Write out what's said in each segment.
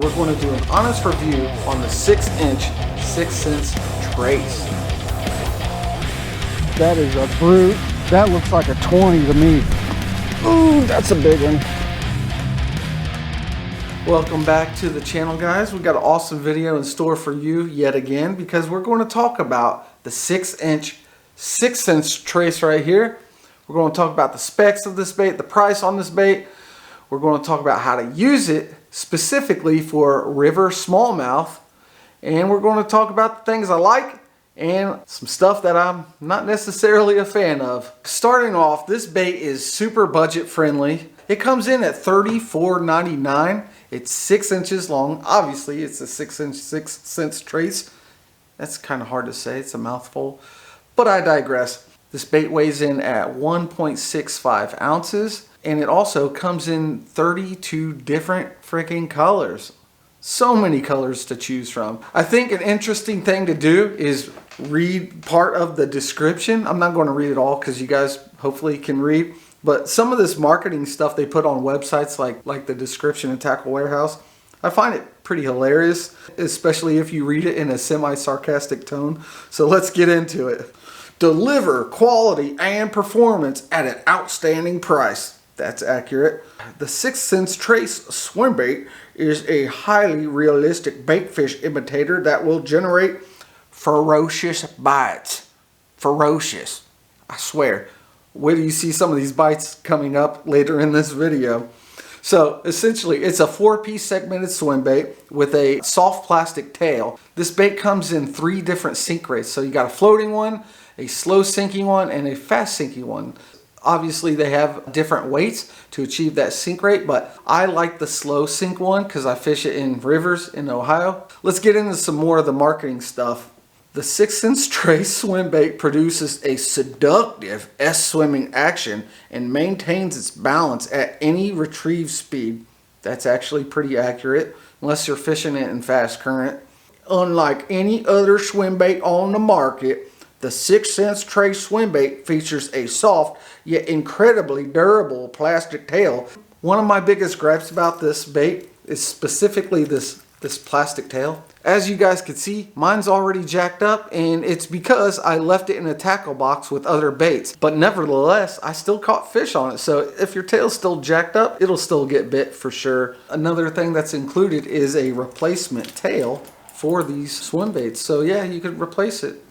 We're going to do an honest review on the 6-inch 6 Sense Tarce. That is a brute. That looks like a 20 to me. Ooh, that's a big one. Welcome back to the channel, guys. We've got an awesome video in store for you yet again because we're going to talk about the 6-inch 6 Sense Tarce right here. We're going to talk about the specs of this bait, the price on this bait. We're going to talk about how to use it specifically for river smallmouth, and we're going to talk about the things I like and some stuff that I'm not necessarily a fan of. Starting off, this bait is super budget friendly. It comes in at $34.99. It's 6 inches long. Obviously, it's a 6-inch 6 Sense Tarce. That's kind of hard to say. It's a mouthful, but I digress. This bait weighs in at 1.65 ounces. And it also comes in 32 different freaking colors. So many colors to choose from. I think an interesting thing to do is read part of the description. I'm not going to read it all because you guys hopefully can read. But some of this marketing stuff they put on websites like the description in Tackle Warehouse, I find it pretty hilarious, especially if you read it in a semi-sarcastic tone. So let's get into it. Deliver quality and performance at an outstanding price. That's accurate. The 6 Sense Tarce swim bait is a highly realistic baitfish imitator that will generate ferocious bites. Ferocious. I swear. Wait till you see some of these bites coming up later in this video. So essentially it's a 4-piece segmented swim bait with a soft plastic tail. This bait comes in 3 different sink rates. So you got a floating one, a slow sinking one, and a fast sinking one. Obviously they have different weights to achieve that sink rate, but I like the slow sink one because I fish it in rivers in Ohio. Let's get into some more of the marketing stuff. The 6 Sense Tarce swim bait produces a seductive S-swimming action and maintains its balance at any retrieve speed. That's actually pretty accurate unless you're fishing it in fast current. Unlike any other swim bait on the market, the 6 Sense Tarce swim bait features a soft yet incredibly durable plastic tail. One of my biggest gripes about this bait is specifically this plastic tail. As you guys can see, mine's already jacked up, and it's because I left it in a tackle box with other baits. But nevertheless, I still caught fish on it. So if your tail's still jacked up, it'll still get bit for sure. Another thing that's included is a replacement tail for these swim baits. So yeah, you could replace it.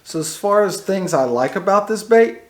So as far as things I like about this bait,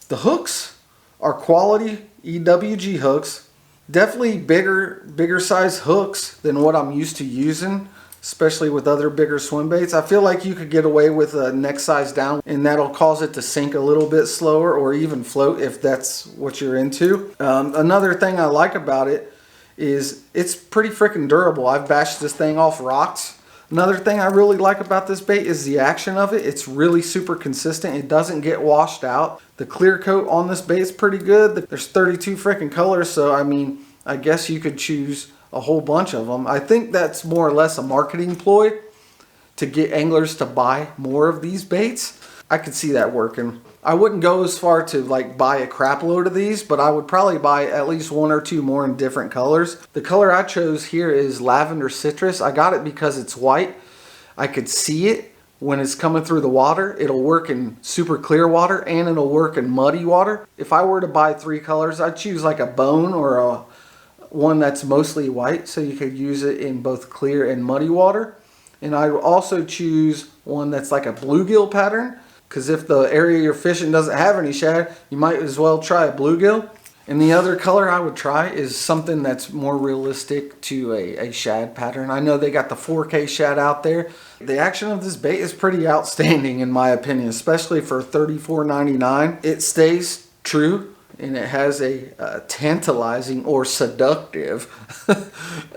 the hooks are quality EWG hooks. Definitely bigger size hooks than what I'm used to using, especially with other bigger swim baits. I feel like you could get away with a neck size down, and that'll cause it to sink a little bit slower or even float if that's what you're into. Another thing I like about it is it's pretty freaking durable. I've bashed this thing off rocks. Another thing I really like about this bait is the action of it. It's really super consistent. It doesn't get washed out. The clear coat on this bait is pretty good. There's 32 freaking colors, so I mean, I guess you could choose a whole bunch of them. I think that's more or less a marketing ploy to get anglers to buy more of these baits. I could see that working. I wouldn't go as far to like buy a crap load of these, but I would probably buy at least 1 or 2 more in different colors. The color I chose here is lavender citrus. I got it because it's white. I could see it when it's coming through the water. It'll work in super clear water and it'll work in muddy water. If I were to buy 3 colors, I'd choose like a bone or one that's mostly white so you could use it in both clear and muddy water. And I would also choose one that's like a bluegill pattern, because if the area you're fishing doesn't have any shad, you might as well try a bluegill. And the other color I would try is something that's more realistic to a shad pattern. I know they got the 4K shad out there. The action of this bait is pretty outstanding in my opinion, especially for $34.99. It stays true and it has a tantalizing or seductive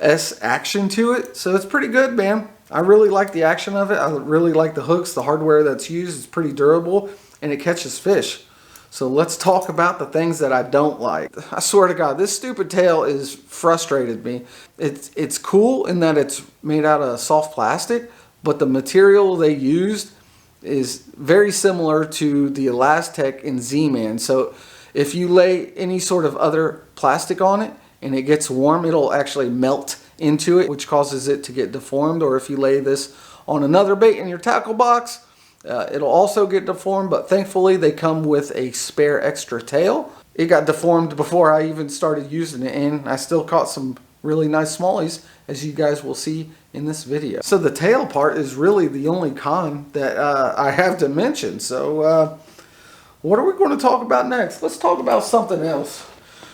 S action to it. So it's pretty good, man. I really like the action of it. I really like the hooks. The hardware that's used is pretty durable and it catches fish. So let's talk about the things that I don't like. I swear to God, this stupid tail is frustrated me. It's cool in that it's made out of soft plastic, but the material they used is very similar to the Elastec in Z-Man. So if you lay any sort of other plastic on it and it gets warm, it'll actually melt into it, which causes it to get deformed. Or if you lay this on another bait in your tackle box, it'll also get deformed. But thankfully they come with a spare extra tail. It got deformed before I even started using it, and I still caught some really nice smallies, as you guys will see in this video. So the tail part is really the only con that I have to mention. So what are we going to talk about next? Let's talk about something else.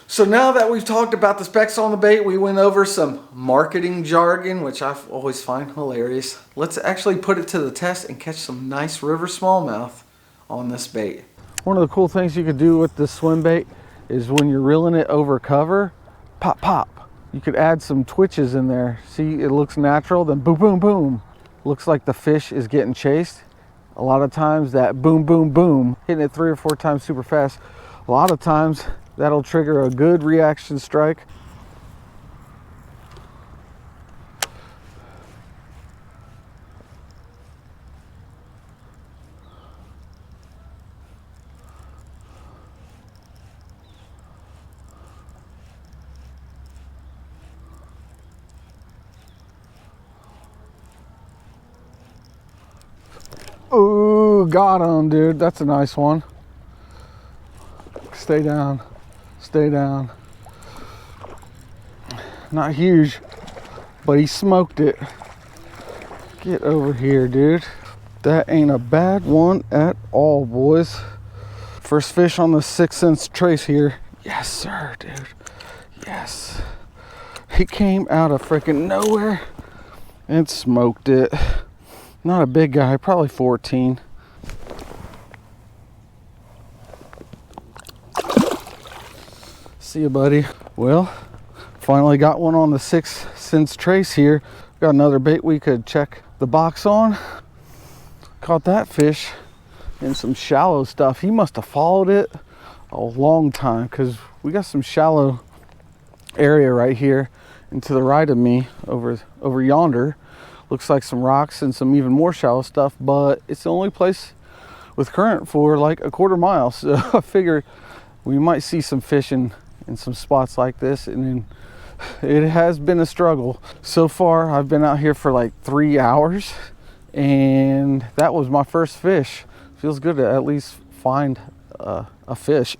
So now that we've talked about the specs on the bait, we went over some marketing jargon, which I always find hilarious. Let's actually put it to the test and catch some nice river smallmouth on this bait. One of the cool things you could do with this swim bait is when you're reeling it over cover, pop, pop. You could add some twitches in there. See, it looks natural, then boom, boom, boom. Looks like the fish is getting chased. A lot of times that boom, boom, boom, hitting it 3 or 4 times super fast, a lot of times that'll trigger a good reaction strike. Ooh, got him, dude. That's a nice one. Stay down. Stay down. Not huge, but he smoked it. Get over here, dude. That ain't a bad one at all, boys. First fish on the 6 Sense Tarce here. Yes, sir, dude. Yes. He came out of freaking nowhere and smoked it. Not a big guy, probably 14. See you, buddy. Well, finally got one on the 6 Sense Tarce here. Got another bait we could check the box on. Caught that fish in some shallow stuff. He must have followed it a long time, because we got some shallow area right here and to the right of me over yonder. Looks like some rocks and some even more shallow stuff, but it's the only place with current for like a 1/4 mile. So I figured we might see some fish in some spots like this, and then it has been a struggle. So far, I've been out here for like 3 hours, and that was my first fish. Feels good to at least find a fish.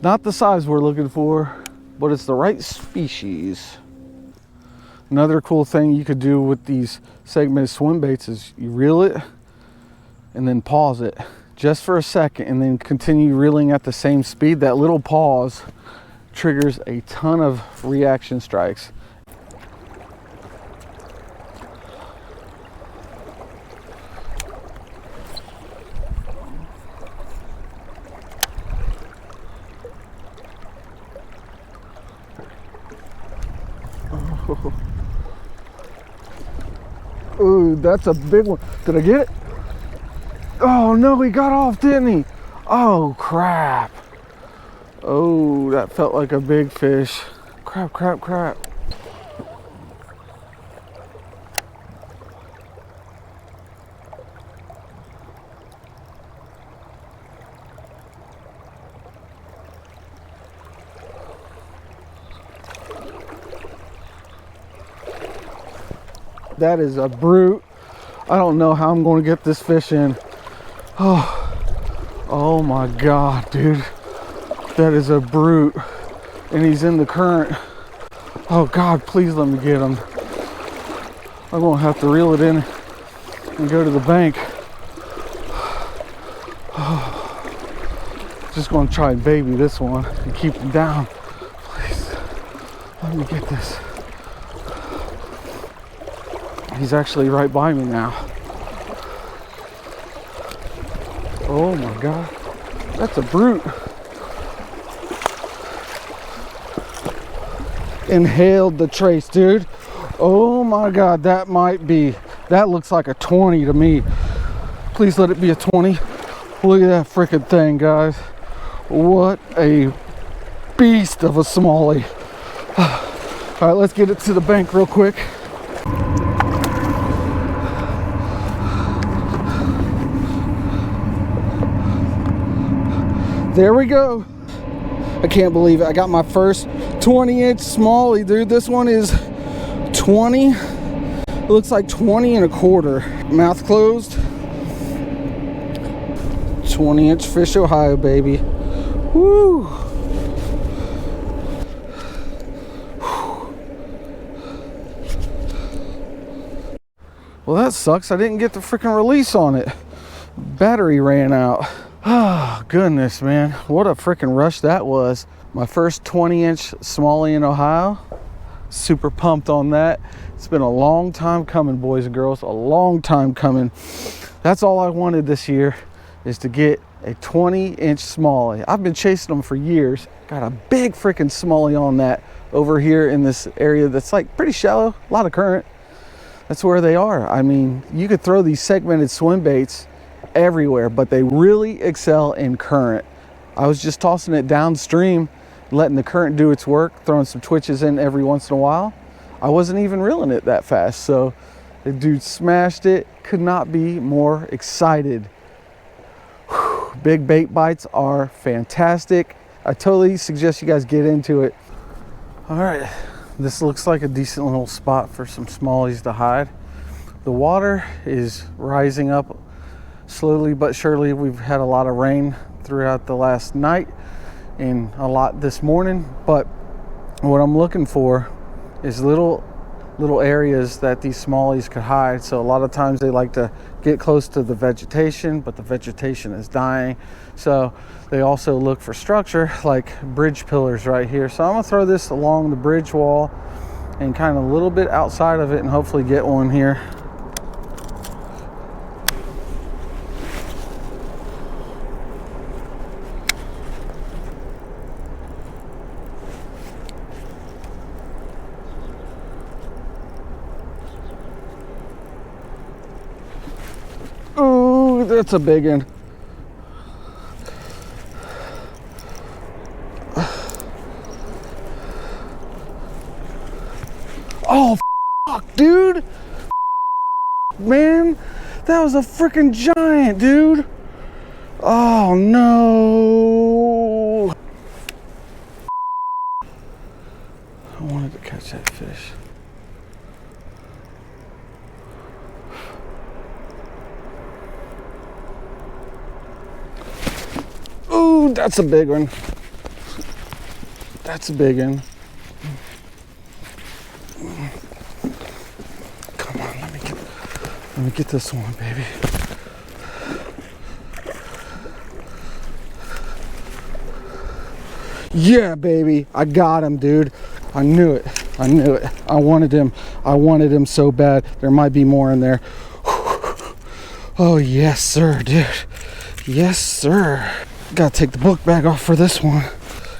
Not the size we're looking for, but it's the right species. Another cool thing you could do with these segmented swim baits is you reel it and then pause it just for a second, and then continue reeling at the same speed. That little pause triggers a ton of reaction strikes. Oh. Ooh, that's a big one. Did I get it? Oh no, he got off, didn't he? Oh crap. Oh, that felt like a big fish. Crap, crap, crap. That is a brute. I don't know how I'm going to get this fish in. Oh my God, dude. That is a brute. And he's in the current. Oh God, please let me get him. I'm going to have to reel it in and go to the bank. Just going to try and baby this one and keep him down. Please, let me get this. He's actually right by me now. Oh my God, that's a brute. Inhaled the trace, dude. Oh my God, that looks like a 20 to me. Please let it be a 20. Look at that freaking thing, guys. What a beast of a smallie. All right, let's get it to the bank real quick. There we go. I can't believe it. I got my first 20-inch smallie, dude. This one is 20. It looks like 20 and a quarter. Mouth closed. 20-inch fish, Ohio, baby. Woo! Well, that sucks. I didn't get the freaking release on it. Battery ran out. Oh, goodness, man. What a freaking rush that was. My first 20-inch smallie in Ohio. Super pumped on that. It's been a long time coming, boys and girls. A long time coming. That's all I wanted this year, is to get a 20-inch smallie. I've been chasing them for years. Got a big freaking smallie on that over here in this area that's like pretty shallow, a lot of current. That's where they are. I mean, you could throw these segmented swim baits everywhere, but they really excel in current. I was just tossing it downstream, letting the current do its work, throwing some twitches in every once in a while. I wasn't even reeling it that fast, so the dude smashed it. Could not be more excited. Whew. Big bait bites are fantastic. I totally suggest you guys get into it. All right, this looks like a decent little spot for some smallies to hide. The water is rising up slowly but surely. We've had a lot of rain throughout the last night and a lot this morning, but what I'm looking for is little areas that these smallies could hide. So a lot of times they like to get close to the vegetation, but the vegetation is dying. So they also look for structure like bridge pillars right here. So I'm gonna throw this along the bridge wall and kind of a little bit outside of it and hopefully get one here. Ooh, that's a big one. Oh, fuck, dude. Man, that was a freaking giant, dude. Oh, no. I wanted to catch that fish. Ooh, that's a big one. That's a big one. Come on, let me get this one, baby. Yeah, baby, I got him, dude. I knew it. I knew it. I wanted him. I wanted him so bad. There might be more in there. Oh, yes, sir, dude. Yes, sir. Gotta take the book bag off for this one.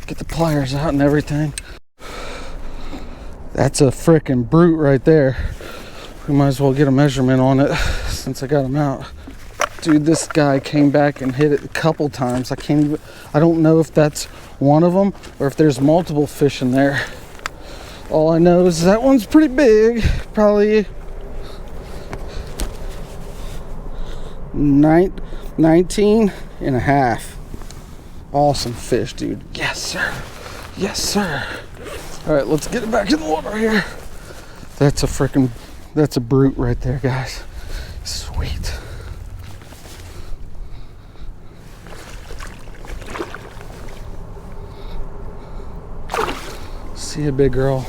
Get the pliers out and everything. That's a freaking brute right there. We might as well get a measurement on it since I got him out. Dude, this guy came back and hit it a couple times. I don't know if that's one of them or if there's multiple fish in there. All I know is that one's pretty big. Probably 19 and a half. Awesome fish, dude. Yes, sir. Yes, sir. All right, let's get it back in the water here. That's a brute right there, guys. Sweet. See you, big girl.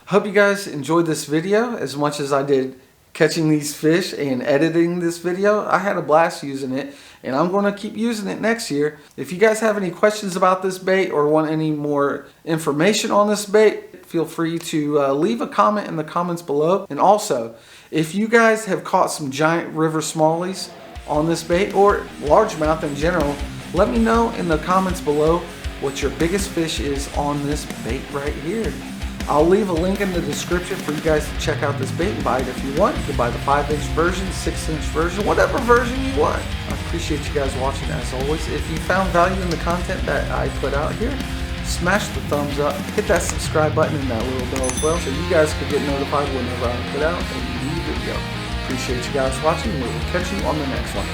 Hope you guys enjoyed this video as much as I did catching these fish and editing this video. I had a blast using it, and I'm going to keep using it next year. If you guys have any questions about this bait or want any more information on this bait, feel free to leave a comment in the comments below. And also, if you guys have caught some giant river smallies on this bait or largemouth in general, let me know in the comments below what your biggest fish is on this bait right here. I'll leave a link in the description for you guys to check out this bait and buy it if you want. You can buy the 5-inch version, 6-inch version, whatever version you want. I appreciate you guys watching as always. If you found value in the content that I put out here, smash the thumbs up, hit that subscribe button and that little bell as well so you guys can get notified whenever I put out a new video. Appreciate you guys watching. We will catch you on the next one.